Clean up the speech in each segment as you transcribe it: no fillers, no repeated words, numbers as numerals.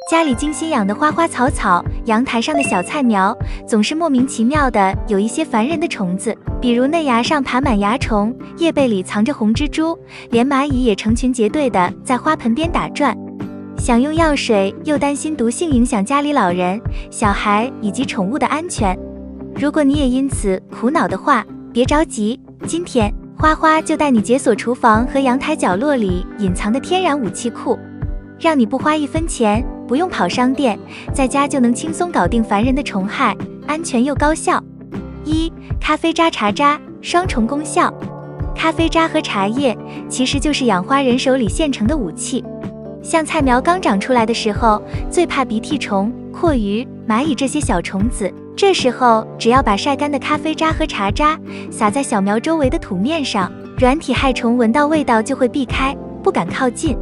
家里精心养的花花草草，阳台上的小菜苗，总是莫名其妙的有一些烦人的虫子，比如嫩芽上爬满蚜虫，叶背里藏着红蜘蛛，连蚂蚁也成群结队的在花盆边打转。想用药水，又担心毒性影响家里老人、小孩以及宠物的安全。如果你也因此苦恼的话，别着急，今天花花就带你解锁厨房和阳台角落里隐藏的天然武器库，让你不花1分钱，不用跑商店，在家就能轻松搞定烦人的虫害，安全又高效。1. 咖啡渣茶渣，双重功效。咖啡渣和茶叶其实就是养花人手里现成的武器。像菜苗刚长出来的时候，最怕鼻涕虫、蛞蝓、蚂蚁这些小虫子，这时候只要把晒干的咖啡渣和茶渣撒在小苗周围的土面上，软体害虫闻到味道就会避开，不敢靠近。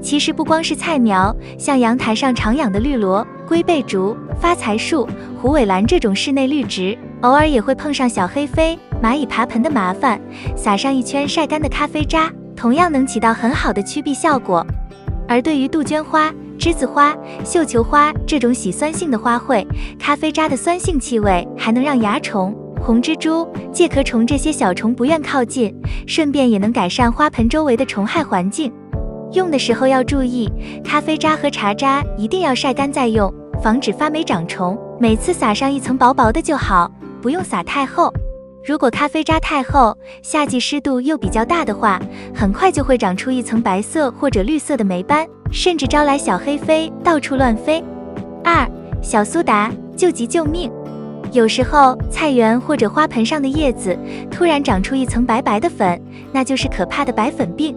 其实不光是菜苗，像阳台上常养的绿萝、龟背竹、发财树、虎尾兰这种室内绿植，偶尔也会碰上小黑飞、蚂蚁爬盆的麻烦，撒上1圈晒干的咖啡渣，同样能起到很好的驱避效果。而对于杜鹃花、栀子花、绣球花这种喜酸性的花卉，咖啡渣的酸性气味还能让蚜虫、红蜘蛛、介壳虫这些小虫不愿靠近，顺便也能改善花盆周围的虫害环境。用的时候要注意，咖啡渣和茶渣一定要晒干再用，防止发霉长虫。每次撒上1层薄薄的就好，不用撒太厚。如果咖啡渣太厚，夏季湿度又比较大的话，很快就会长出1层白色或者绿色的霉斑，甚至招来小黑飞到处乱飞。2. 小苏打，救急救命。有时候菜园或者花盆上的叶子突然长出1层白白的粉，那就是可怕的白粉病。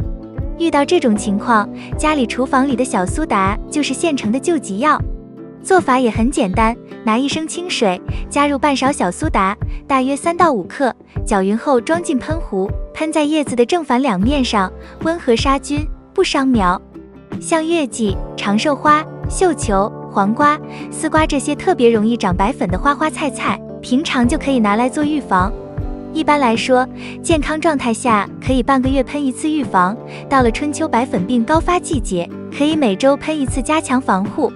遇到这种情况，家里厨房里的小苏打就是现成的救急药。做法也很简单，拿1升清水，加入半勺小苏打，大约3到5克，搅匀后装进喷壶，喷在叶子的正反两面上，温和杀菌，不伤苗。像月季、长寿花、绣球、黄瓜、丝瓜这些特别容易长白粉的花花菜菜，平常就可以拿来做预防。一般来说，健康状态下可以半个月喷1次预防，到了春秋白粉病高发季节，可以每周喷1次加强防护。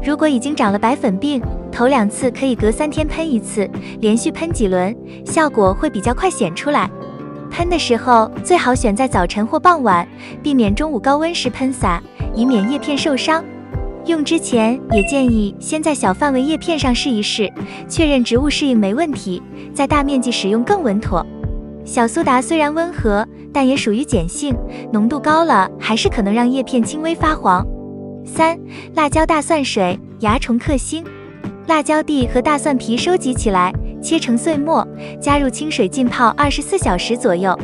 如果已经长了白粉病，头2次可以隔3天喷1次，连续喷几轮，效果会比较快显出来。喷的时候最好选在早晨或傍晚，避免中午高温时喷洒，以免叶片受伤。用之前也建议先在小范围叶片上试一试，确认植物适应没问题，再大面积使用更稳妥。小苏打虽然温和，但也属于碱性，浓度高了还是可能让叶片轻微发黄。3. 辣椒大蒜水，蚜虫克星。辣椒蒂和大蒜皮收集起来，切成碎末，加入清水浸泡24小时左右。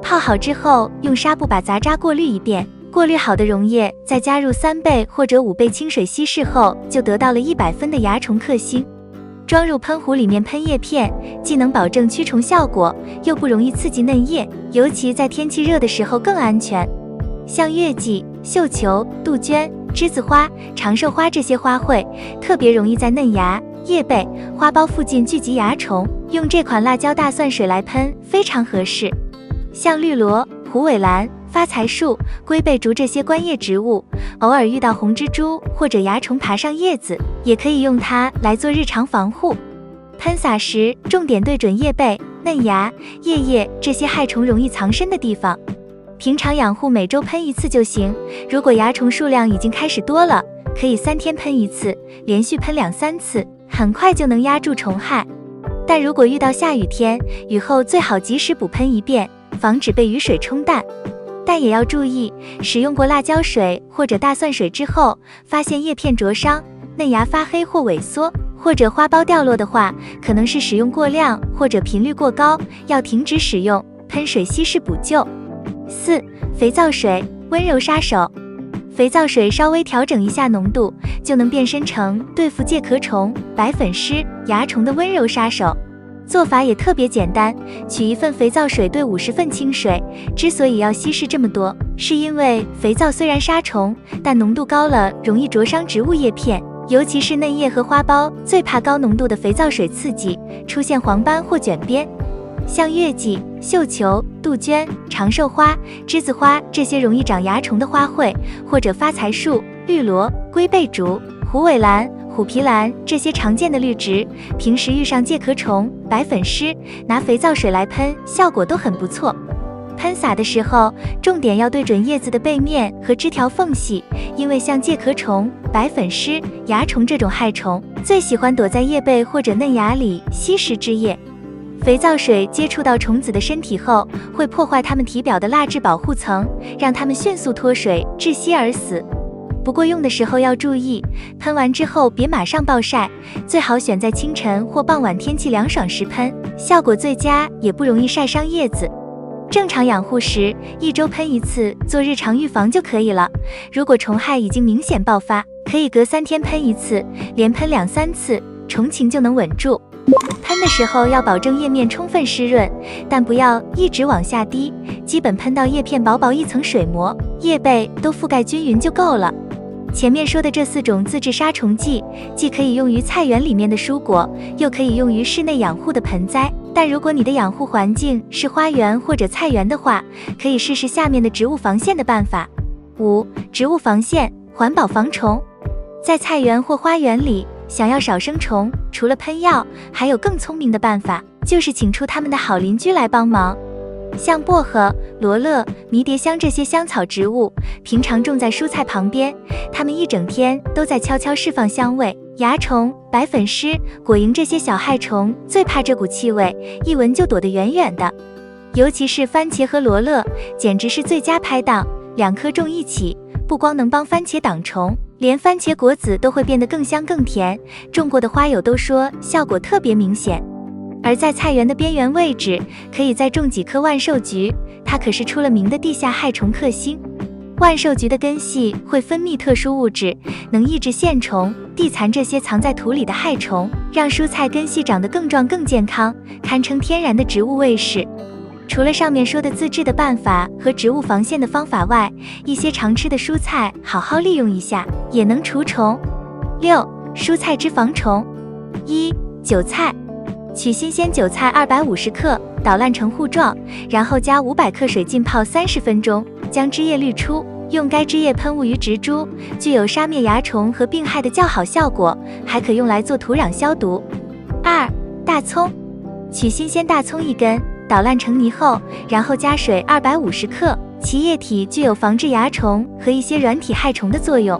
泡好之后，用纱布把杂渣过滤一遍，过滤好的溶液再加入3倍或者5倍清水稀释后，就得到了100分的蚜虫克星。装入喷壶里面喷叶片，既能保证驱虫效果，又不容易刺激嫩叶，尤其在天气热的时候更安全。像月季、绣球、杜鹃、栀子花、长寿花这些花卉，特别容易在嫩芽、叶背、花苞附近聚集蚜虫，用这款辣椒大蒜水来喷非常合适。像绿萝、虎尾兰、发财树、龟背竹这些观叶植物，偶尔遇到红蜘蛛或者蚜虫爬上叶子，也可以用它来做日常防护。喷洒时重点对准叶背、嫩芽、叶叶这些害虫容易藏身的地方。平常养护每周喷1次就行，如果蚜虫数量已经开始多了，可以3天喷1次，连续喷2-3次，很快就能压住虫害。但如果遇到下雨天，雨后最好及时补喷1遍，防止被雨水冲淡。但也要注意，使用过辣椒水或者大蒜水之后，发现叶片灼伤、嫩芽发黑或萎缩，或者花苞掉落的话，可能是使用过量或者频率过高，要停止使用，喷水稀释补救。4. 肥皂水，温柔杀手。肥皂水稍微调整一下浓度，就能变身成对付介壳虫、白粉虱、蚜虫的温柔杀手。做法也特别简单，取1份肥皂水兑50份清水。之所以要稀释这么多，是因为肥皂虽然杀虫，但浓度高了容易灼伤植物叶片，尤其是嫩叶和花苞，最怕高浓度的肥皂水刺激，出现黄斑或卷边。像月季、绣球、杜鹃、长寿花、栀子花这些容易长蚜虫的花卉，或者发财树、绿萝、龟背竹、虎尾兰、虎皮兰这些常见的绿植，平时遇上介壳虫、白粉虱，拿肥皂水来喷，效果都很不错。喷洒的时候，重点要对准叶子的背面和枝条缝隙，因为像介壳虫、白粉虱、蚜虫这种害虫，最喜欢躲在叶背或者嫩芽里吸食汁液。肥皂水接触到虫子的身体后，会破坏它们体表的蜡质保护层，让它们迅速脱水窒息而死。不过用的时候要注意，喷完之后别马上暴晒，最好选在清晨或傍晚天气凉爽时喷，效果最佳，也不容易晒伤叶子。正常养护时，1周喷1次，做日常预防就可以了。如果虫害已经明显爆发，可以隔3天喷1次，连喷2、3次，虫情就能稳住。喷的时候要保证叶面充分湿润，但不要一直往下滴，基本喷到叶片薄薄一层水膜，叶背都覆盖均匀就够了。前面说的这4种自制杀虫剂，既可以用于菜园里面的蔬果，又可以用于室内养护的盆栽。但如果你的养护环境是花园或者菜园的话，可以试试下面的植物防线的办法。5. 植物防线，环保防虫。在菜园或花园里，想要少生虫，除了喷药，还有更聪明的办法，就是请出他们的好邻居来帮忙。像薄荷、罗勒、迷迭香这些香草植物，平常种在蔬菜旁边，它们一整天都在悄悄释放香味。蚜虫、白粉虱、果蝇这些小害虫最怕这股气味，一闻就躲得远远的。尤其是番茄和罗勒，简直是最佳拍档，2棵种一起，不光能帮番茄挡虫，连番茄果子都会变得更香更甜。种过的花友都说效果特别明显。而在菜园的边缘位置，可以再种几棵万寿菊，它可是出了名的地下害虫克星。万寿菊的根系会分泌特殊物质，能抑制线虫、地蚕这些藏在土里的害虫，让蔬菜根系长得更壮更健康，堪称天然的植物卫士。除了上面说的自制的办法和植物防线的方法外，一些常吃的蔬菜好好利用一下，也能除虫。6. 蔬菜之防虫。1. 韭菜。取新鲜韭菜250克，捣烂成糊状，然后加500克水浸泡30分钟，将汁液滤出，用该汁液喷雾于植株，具有杀灭蚜虫和病害的较好效果，还可用来做土壤消毒。2. 大葱。取新鲜大葱1根，捣烂成泥后，然后加水250克，其液体具有防治蚜虫和一些软体害虫的作用。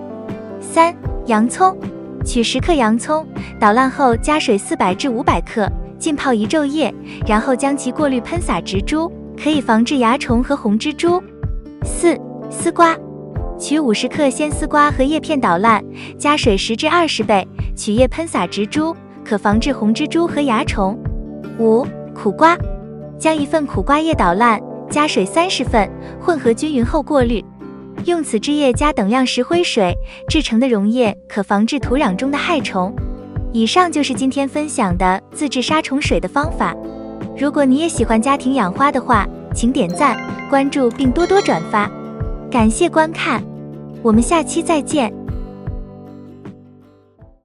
3. 洋葱。取10克洋葱，捣烂后加水400至500克，浸泡1昼夜，然后将其过滤喷洒植株，可以防治蚜虫和红蜘蛛。4. 丝瓜。取50克鲜丝瓜和叶片捣烂，加水10至20倍，取叶喷洒植株，可防治红蜘蛛和蚜虫。5. 苦瓜。将1份苦瓜叶捣烂，加水30份，混合均匀后过滤。用此汁液加等量石灰水制成的溶液，可防治土壤中的害虫。以上就是今天分享的自制杀虫水的方法。如果你也喜欢家庭养花的话，请点赞、关注并多多转发。感谢观看，我们下期再见。